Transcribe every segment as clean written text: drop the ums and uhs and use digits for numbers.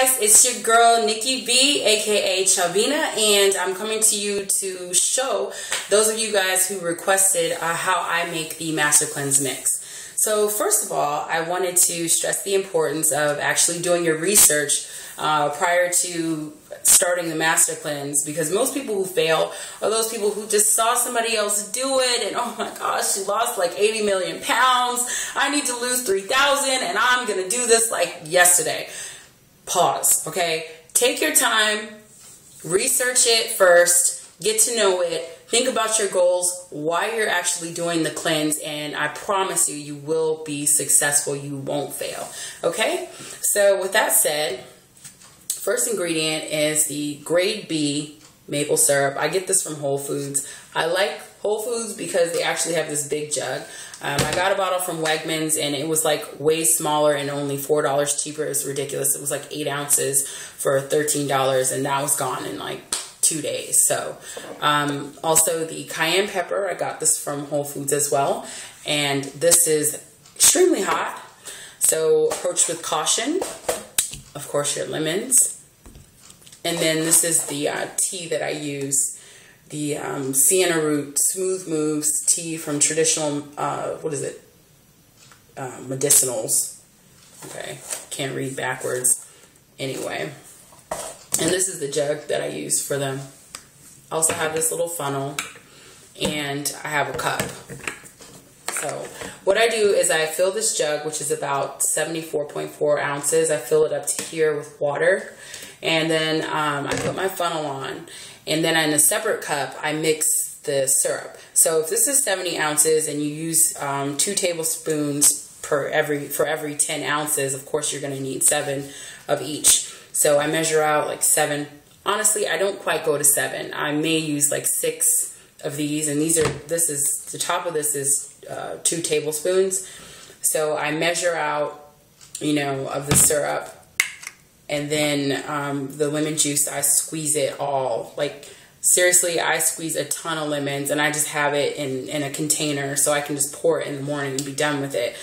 guys, it's your girl Nikki V, aka Chubbina, and I'm coming to you to show those of you guys who requested how I make the Master Cleanse mix. So first of all, I wanted to stress the importance of actually doing your research prior to starting the Master Cleanse, because most people who fail are those people who just saw somebody else do it and, oh my gosh, she lost like 80 million pounds. I need to lose 3,000 and I'm going to do this like yesterday. Pause, okay? Take your time, research it first, get to know it, think about your goals, why you're actually doing the cleanse, and I promise you, you will be successful. You won't fail, okay? So with that said, first ingredient is the grade B maple syrup. I get this from Whole Foods. I like Whole Foods because they actually have this big jug. I got a bottle from Wegmans and it was like way smaller and only $4 cheaper. It's ridiculous. It was like 8 ounces for $13 and that was gone in like 2 days. So also the cayenne pepper, I got this from Whole Foods as well. And this is extremely hot. So approach with caution. Of course, your lemons. And then this is the tea that I use. The sienna root smooth moves tea from traditional, medicinals. Okay, can't read backwards. Anyway, and this is the jug that I use for them. I also have this little funnel, and I have a cup. So what I do is I fill this jug, which is about 74.4 ounces. I fill it up to here with water, and then I put my funnel on. And then in a separate cup, I mix the syrup. So if this is 70 ounces and you use 2 tablespoons for every 10 ounces, of course you're going to need 7 of each. So I measure out like 7. Honestly, I don't quite go to 7. I may use like 6 of these, and the top of this is 2 tablespoons. So I measure out, of the syrup. And then the lemon juice, I squeeze it all. Like, seriously, I squeeze a ton of lemons, and I just have it in a container so I can just pour it in the morning and be done with it.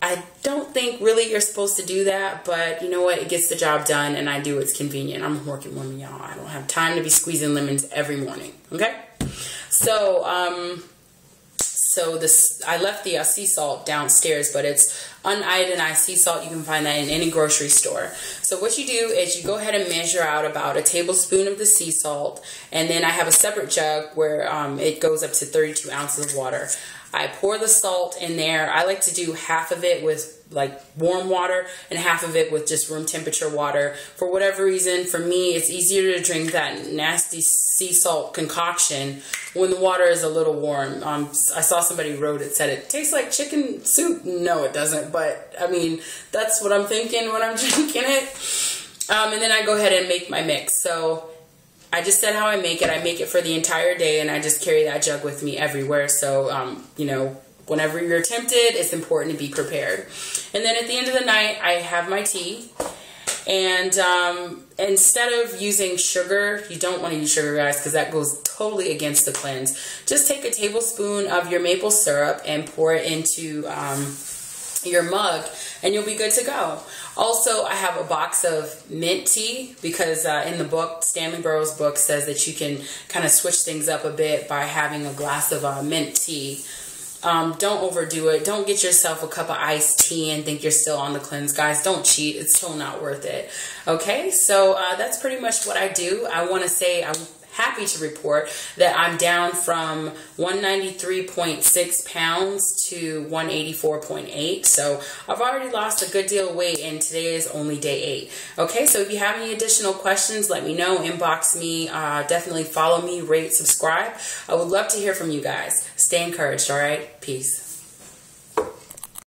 I don't think really you're supposed to do that, but you know what? It gets the job done, and I do what's convenient. I'm a working woman, y'all. I don't have time to be squeezing lemons every morning, okay? So, I left the sea salt downstairs, but it's uniodinized sea salt. You can find that in any grocery store. So what you do is you go ahead and measure out about a tablespoon of the sea salt, and then I have a separate jug where it goes up to 32 ounces of water. I pour the salt in there. I like to do half of it with like warm water and half of it with just room temperature water. For whatever reason, for me, it's easier to drink that nasty sea salt concoction when the water is a little warm. I saw somebody wrote it, said it tastes like chicken soup. No, it doesn't. But I mean, that's what I'm thinking when I'm drinking it. And then I go ahead and make my mix. So I just said how I make it. I make it for the entire day, and I just carry that jug with me everywhere. So, whenever you're tempted, it's important to be prepared. And then at the end of the night, I have my tea. And instead of using sugar, you don't want to use sugar, guys, because that goes totally against the cleanse. Just take a tablespoon of your maple syrup and pour it into your mug, and you'll be good to go. Also, I have a box of mint tea because in the book, Stanley Burroughs' book says that you can kind of switch things up a bit by having a glass of mint tea. Don't overdo it. Don't get yourself a cup of iced tea and think you're still on the cleanse. Guys, don't cheat. It's still not worth it. Okay, so that's pretty much what I do. I want to say I'm happy to report that I'm down from 193.6 pounds to 184.8. So I've already lost a good deal of weight, and today is only day 8. Okay, so if you have any additional questions, let me know. Inbox me. Definitely follow me, rate, subscribe. I would love to hear from you guys. Stay encouraged, all right? Peace.